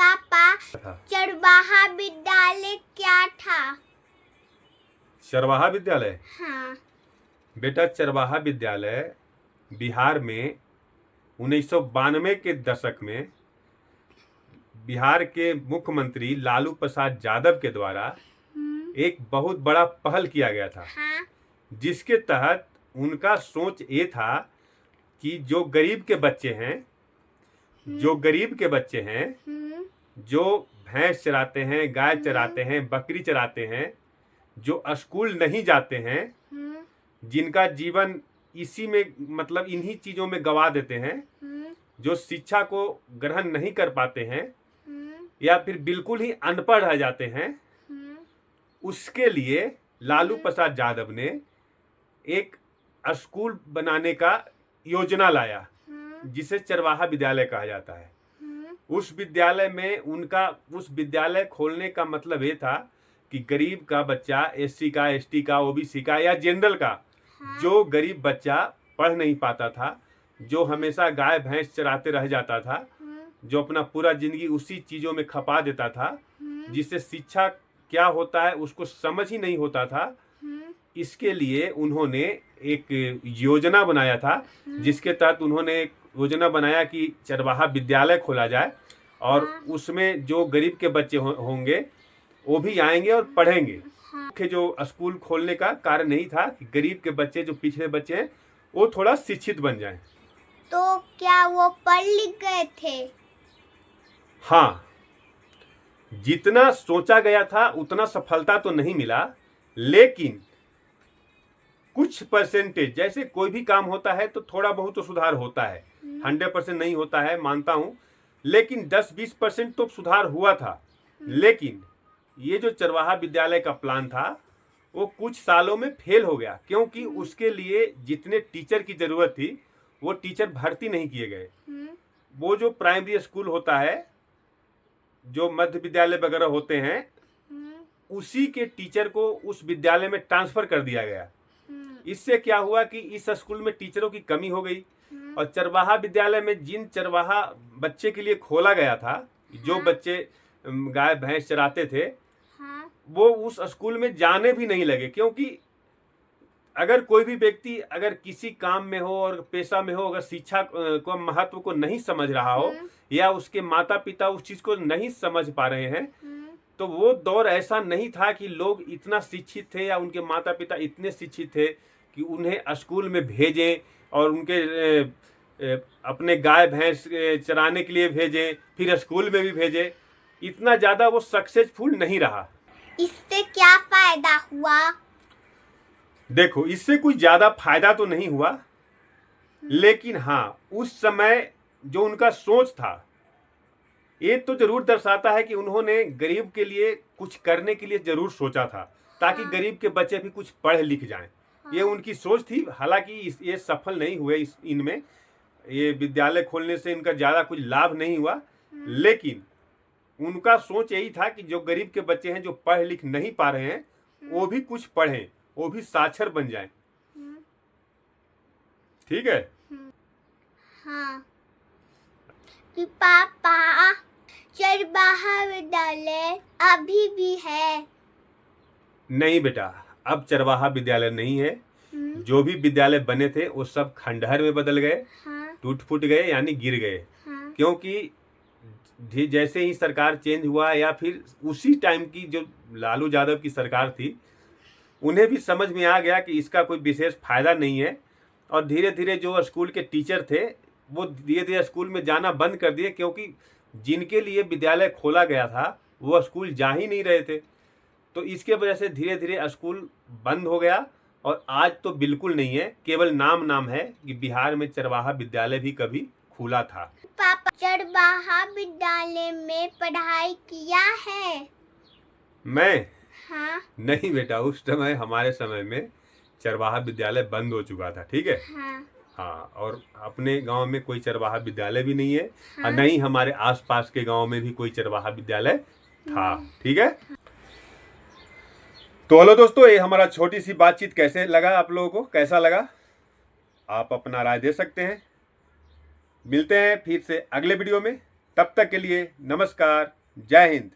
पापा था। चरवाहा विद्यालय क्या था? चरवाहा विद्यालय? हाँ। बेटा, चरवाहा विद्यालय बिहार में 1992 के दशक में बिहार के मुख्यमंत्री लालू प्रसाद यादव के द्वारा एक बहुत बड़ा पहल किया गया था। हाँ। जिसके तहत उनका सोच ये था कि जो गरीब के बच्चे हैं जो भैंस चराते हैं, गाय चराते हैं, बकरी चराते हैं, जो स्कूल नहीं जाते हैं, जिनका जीवन इसी में मतलब इन्हीं चीजों में गवा देते हैं, जो शिक्षा को ग्रहण नहीं कर पाते हैं या फिर बिल्कुल ही अनपढ़ रह जाते हैं, उसके लिए लालू प्रसाद यादव ने एक स्कूल बनाने का योजना लाया, जिसे चरवाहा विद्यालय कहा जाता है। उस विद्यालय खोलने का मतलब ये था कि गरीब का बच्चा, एससी का, एसटी का, ओबीसी का या जनरल का, जो गरीब बच्चा पढ़ नहीं पाता था, जो हमेशा गाय भैंस चराते रह जाता था, जो अपना पूरा जिंदगी उसी चीजों में खपा देता था, जिससे शिक्षा क्या होता है उसको समझ ही नहीं होता था। इसके लिए उन्होंने एक योजना बनाया था, जिसके तहत उन्होंने एक योजना बनाया कि चरवाहा विद्यालय खोला जाए और उसमें जो गरीब के बच्चे होंगे वो भी आएंगे और पढ़ेंगे। जो स्कूल खोलने का कारण यही था कि गरीब के बच्चे, जो पिछड़े बच्चे हैं, वो थोड़ा शिक्षित बन जाएं। तो क्या वो पढ़ लिख गए थे? हाँ, जितना सोचा गया था उतना सफलता तो नहीं मिला, लेकिन कुछ परसेंटेज, जैसे कोई भी काम होता है तो थोड़ा बहुत तो सुधार होता है, 100% नहीं होता है, मानता हूं, लेकिन 10-20% तो सुधार हुआ था। लेकिन ये जो चरवाहा विद्यालय का प्लान था वो कुछ सालों में फेल हो गया, क्योंकि उसके लिए जितने टीचर की जरूरत थी वो टीचर भर्ती नहीं किए गए। वो जो प्राइमरी स्कूल होता है, जो मध्य विद्यालय वगैरह होते हैं, उसी के टीचर को उस विद्यालय में ट्रांसफर कर दिया गया। इससे क्या हुआ कि इस स्कूल में टीचरों की कमी हो गई, और चरवाहा विद्यालय में जिन चरवाहा बच्चे के लिए खोला गया था, जो बच्चे गाय भैंस चराते थे, वो उस स्कूल में जाने भी नहीं लगे। क्योंकि अगर कोई भी व्यक्ति अगर किसी काम में हो और पेशा में हो, अगर शिक्षा को महत्व को नहीं समझ रहा हो या उसके माता पिता उस चीज को नहीं समझ पा रहे हैं, तो वो दौर ऐसा नहीं था कि लोग इतना शिक्षित थे या उनके माता पिता इतने शिक्षित थे कि उन्हें स्कूल में भेजें और उनके अपने गाय भैंस चराने के लिए भेजें, फिर स्कूल में भी भेजें। इतना ज्यादा वो सक्सेसफुल नहीं रहा। इससे क्या फायदा हुआ? देखो, इससे कोई ज्यादा फायदा तो नहीं हुआ, लेकिन हाँ, उस समय जो उनका सोच था ये तो जरूर दर्शाता है कि उन्होंने गरीब के लिए कुछ करने के लिए जरूर सोचा था, ताकि गरीब के बच्चे भी कुछ पढ़ लिख जाएं। ये उनकी सोच थी। हालांकि ये सफल नहीं हुए इनमें, ये विद्यालय खोलने से इनका ज्यादा कुछ लाभ नहीं हुआ, लेकिन उनका सोच यही था कि जो गरीब के बच्चे हैं, जो पढ़ लिख नहीं पा रहे हैं, वो भी कुछ पढ़ें, वो भी साक्षर बन जाएं। ठीक है? हाँ। कि पापा चरवाहा विद्यालय अभी भी है? नहीं बेटा, अब चरवाहा विद्यालय नहीं है। जो भी विद्यालय बने थे वो सब खंडहर में बदल गए, टूट फूट गए, यानी गिर गए। क्योंकि जैसे ही सरकार चेंज हुआ या फिर उसी टाइम की जो लालू यादव की सरकार थी, उन्हें भी समझ में आ गया कि इसका कोई विशेष फायदा नहीं है, और धीरे धीरे जो स्कूल के टीचर थे वो धीरे धीरे स्कूल में जाना बंद कर दिए, क्योंकि जिनके लिए विद्यालय खोला गया था वो स्कूल जा ही नहीं रहे थे। तो इसके वजह से धीरे धीरे स्कूल बंद हो गया, और आज तो बिल्कुल नहीं है, केवल नाम है कि बिहार में चरवाहा विद्यालय भी कभी खुला था। पापा चरवाहा विद्यालय में पढ़ाई किया है? मैं? हाँ। नहीं बेटा, उस समय हमारे समय में चरवाहा विद्यालय बंद हो चुका था। ठीक है? हाँ, और अपने गांव में कोई चरवाहा विद्यालय भी नहीं है। और नहीं हमारे आसपास के गांव में भी कोई चरवाहा विद्यालय था। ठीक है? तो हेलो दोस्तों, ये हमारा छोटी सी बातचीत कैसे लगा आप लोगों को? कैसा लगा? आप अपना राय दे सकते हैं। मिलते हैं फिर से अगले वीडियो में। तब तक के लिए नमस्कार, जय हिंद।